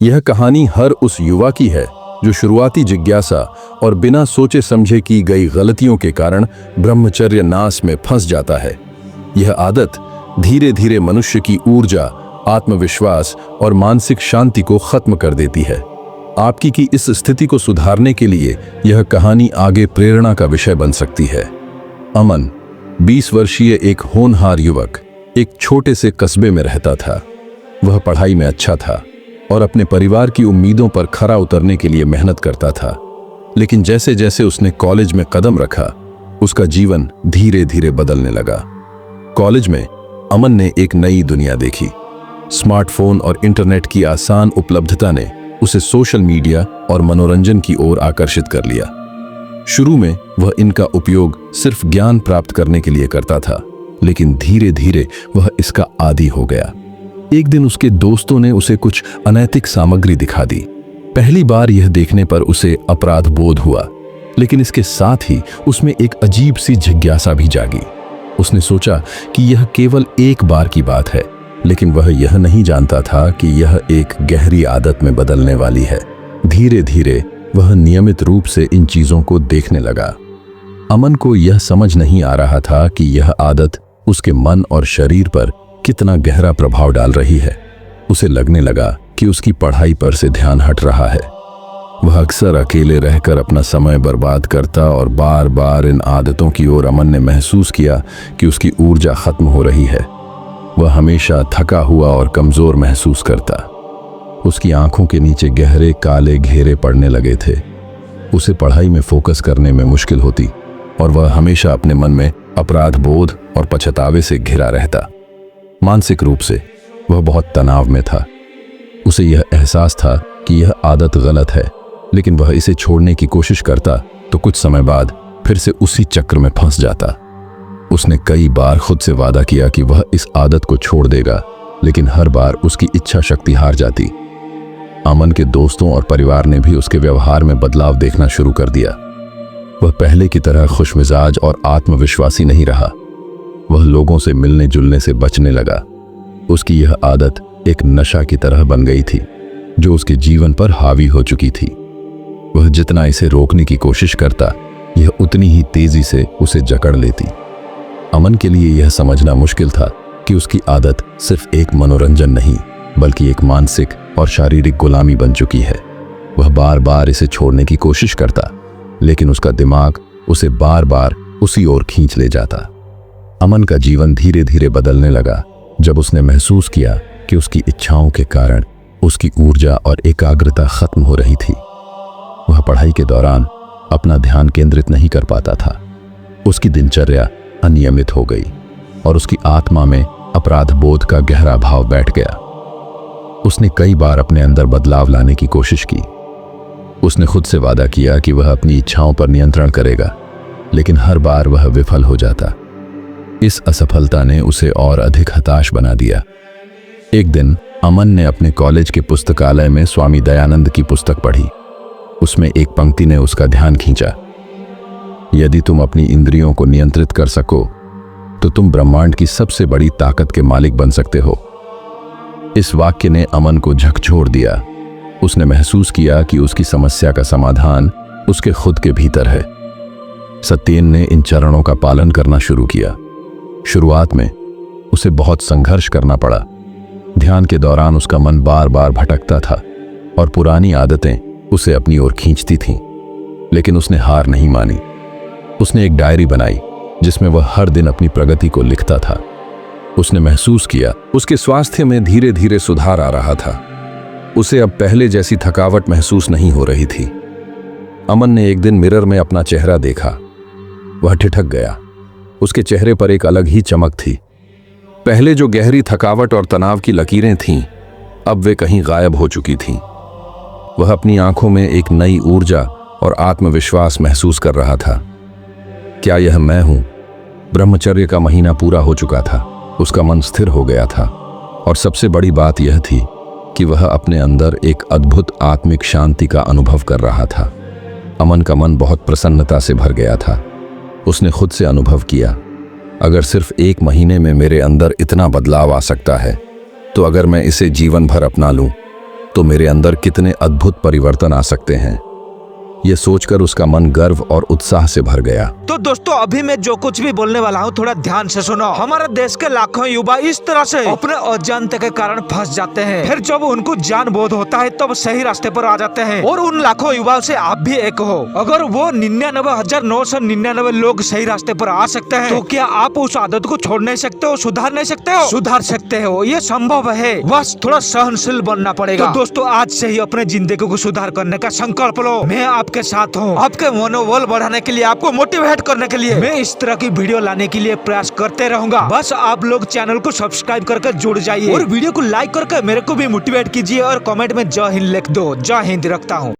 यह कहानी हर उस युवा की है जो शुरुआती जिज्ञासा और बिना सोचे समझे की गई गलतियों के कारण ब्रह्मचर्य नाश में फंस जाता है। यह आदत धीरे धीरे मनुष्य की ऊर्जा, आत्मविश्वास और मानसिक शांति को खत्म कर देती है। आपकी की इस स्थिति को सुधारने के लिए यह कहानी आगे प्रेरणा का विषय बन सकती है। अमन 20 वर्षीय एक होनहार युवक एक छोटे से कस्बे में रहता था। वह पढ़ाई में अच्छा था और अपने परिवार की उम्मीदों पर खरा उतरने के लिए मेहनत करता था। लेकिन जैसे जैसे उसने कॉलेज में कदम रखा, उसका जीवन धीरे धीरे बदलने लगा। कॉलेज में अमन ने एक नई दुनिया देखी। स्मार्टफोन और इंटरनेट की आसान उपलब्धता ने उसे सोशल मीडिया और मनोरंजन की ओर आकर्षित कर लिया। शुरू में वह इनका उपयोग सिर्फ ज्ञान प्राप्त करने के लिए करता था, लेकिन धीरे धीरे वह इसका आदी हो गया। एक दिन उसके दोस्तों ने उसे कुछ अनैतिक सामग्री दिखा दी। पहली बार यह देखने पर उसे अपराध बोध हुआ, लेकिन इसके साथ ही उसमें एक अजीब सी जिज्ञासा भी जागी। उसने सोचा कि यह केवल एक बार की बात है, लेकिन वह यह नहीं जानता था कि यह एक गहरी आदत में बदलने वाली है। धीरे धीरे वह नियमित रूप से इन चीजों को देखने लगा। अमन को यह समझ नहीं आ रहा था कि यह आदत उसके मन और शरीर पर कितना गहरा प्रभाव डाल रही है। उसे लगने लगा कि उसकी पढ़ाई पर से ध्यान हट रहा है। वह अक्सर अकेले रहकर अपना समय बर्बाद करता और बार बार इन आदतों की ओर अमन ने महसूस किया कि उसकी ऊर्जा खत्म हो रही है। वह हमेशा थका हुआ और कमजोर महसूस करता। उसकी आंखों के नीचे गहरे काले घेरे पड़ने लगे थे। उसे पढ़ाई में फोकस करने में मुश्किल होती और वह हमेशा अपने मन में अपराध बोध और पछतावे से घिरा रहता। मानसिक रूप से वह बहुत तनाव में था। उसे यह एहसास था कि यह आदत गलत है, लेकिन वह इसे छोड़ने की कोशिश करता तो कुछ समय बाद फिर से उसी चक्र में फंस जाता। उसने कई बार खुद से वादा किया कि वह इस आदत को छोड़ देगा, लेकिन हर बार उसकी इच्छा शक्ति हार जाती। अमन के दोस्तों और परिवार ने भी उसके व्यवहार में बदलाव देखना शुरू कर दिया। वह पहले की तरह खुशमिजाज और आत्मविश्वासी नहीं रहा। वह लोगों से मिलने जुलने से बचने लगा। उसकी यह आदत एक नशा की तरह बन गई थी, जो उसके जीवन पर हावी हो चुकी थी। वह जितना इसे रोकने की कोशिश करता, यह उतनी ही तेजी से उसे जकड़ लेती। अमन के लिए यह समझना मुश्किल था कि उसकी आदत सिर्फ एक मनोरंजन नहीं, बल्कि एक मानसिक और शारीरिक गुलामी बन चुकी है। वह बार बार इसे छोड़ने की कोशिश करता, लेकिन उसका दिमाग उसे बार बार उसी ओर खींच ले जाता। अमन का जीवन धीरे धीरे बदलने लगा जब उसने महसूस किया कि उसकी इच्छाओं के कारण उसकी ऊर्जा और एकाग्रता खत्म हो रही थी। वह पढ़ाई के दौरान अपना ध्यान केंद्रित नहीं कर पाता था। उसकी दिनचर्या अनियमित हो गई और उसकी आत्मा में अपराध बोध का गहरा भाव बैठ गया। उसने कई बार अपने अंदर बदलाव लाने की कोशिश की। उसने खुद से वादा किया कि वह अपनी इच्छाओं पर नियंत्रण करेगा, लेकिन हर बार वह विफल हो जाता। इस असफलता ने उसे और अधिक हताश बना दिया। एक दिन अमन ने अपने कॉलेज के पुस्तकालय में स्वामी दयानंद की पुस्तक पढ़ी। उसमें एक पंक्ति ने उसका ध्यान खींचा, यदि तुम अपनी इंद्रियों को नियंत्रित कर सको तो तुम ब्रह्मांड की सबसे बड़ी ताकत के मालिक बन सकते हो। इस वाक्य ने अमन को झकझोर दिया। उसने महसूस किया कि उसकी समस्या का समाधान उसके खुद के भीतर है। सत्येन ने इन चरणों का पालन करना शुरू किया। शुरुआत में उसे बहुत संघर्ष करना पड़ा। ध्यान के दौरान उसका मन बार बार भटकता था और पुरानी आदतें उसे अपनी ओर खींचती थीं, लेकिन उसने हार नहीं मानी। उसने एक डायरी बनाई जिसमें वह हर दिन अपनी प्रगति को लिखता था। उसने महसूस किया उसके स्वास्थ्य में धीरे धीरे सुधार आ रहा था। उसे अब पहले जैसी थकावट महसूस नहीं हो रही थी। अमन ने एक दिन मिरर में अपना चेहरा देखा। वह ठिठक गया। उसके चेहरे पर एक अलग ही चमक थी। पहले जो गहरी थकावट और तनाव की लकीरें थीं, अब वे कहीं गायब हो चुकी थीं। वह अपनी आंखों में एक नई ऊर्जा और आत्मविश्वास महसूस कर रहा था। क्या यह मैं हूं? ब्रह्मचर्य का महीना पूरा हो चुका था। उसका मन स्थिर हो गया था और सबसे बड़ी बात यह थी कि वह अपने अंदर एक अद्भुत आत्मिक शांति का अनुभव कर रहा था। अमन का मन बहुत प्रसन्नता से भर गया था। उसने खुद से अनुभव किया, अगर सिर्फ एक महीने में मेरे अंदर इतना बदलाव आ सकता है, तो अगर मैं इसे जीवन भर अपना लूं तो मेरे अंदर कितने अद्भुत परिवर्तन आ सकते हैं। ये सोचकर उसका मन गर्व और उत्साह से भर गया। तो दोस्तों, अभी मैं जो कुछ भी बोलने वाला हूँ थोड़ा ध्यान से सुनो। हमारे देश के लाखों युवा इस तरह से अपने अज्ञानता के कारण फंस जाते हैं, फिर जब उनको ज्ञान बोध होता है तब सही रास्ते पर आ जाते हैं। और उन लाखों युवाओं से आप भी एक हो। अगर वो 99,999 लोग सही रास्ते पर आ सकते हैं, तो क्या आप उस आदत को छोड़ नहीं सकते हो, सुधार नहीं सकते हो? सुधार सकते हो, ये संभव है, बस थोड़ा सहनशील बनना पड़ेगा। तो दोस्तों, आज से ही अपने जिंदगी को सुधार करने का संकल्प लो। मैं आपके साथ हूँ, आपके मनोबल बढ़ाने के लिए, आपको मोटिवेट करने के लिए मैं इस तरह की वीडियो लाने के लिए प्रयास करते रहूंगा। बस आप लोग चैनल को सब्सक्राइब करके जुड़ जाइए और वीडियो को लाइक करके मेरे को भी मोटिवेट कीजिए और कमेंट में जय हिंद लिख दो। जय हिंद रखता हूँ।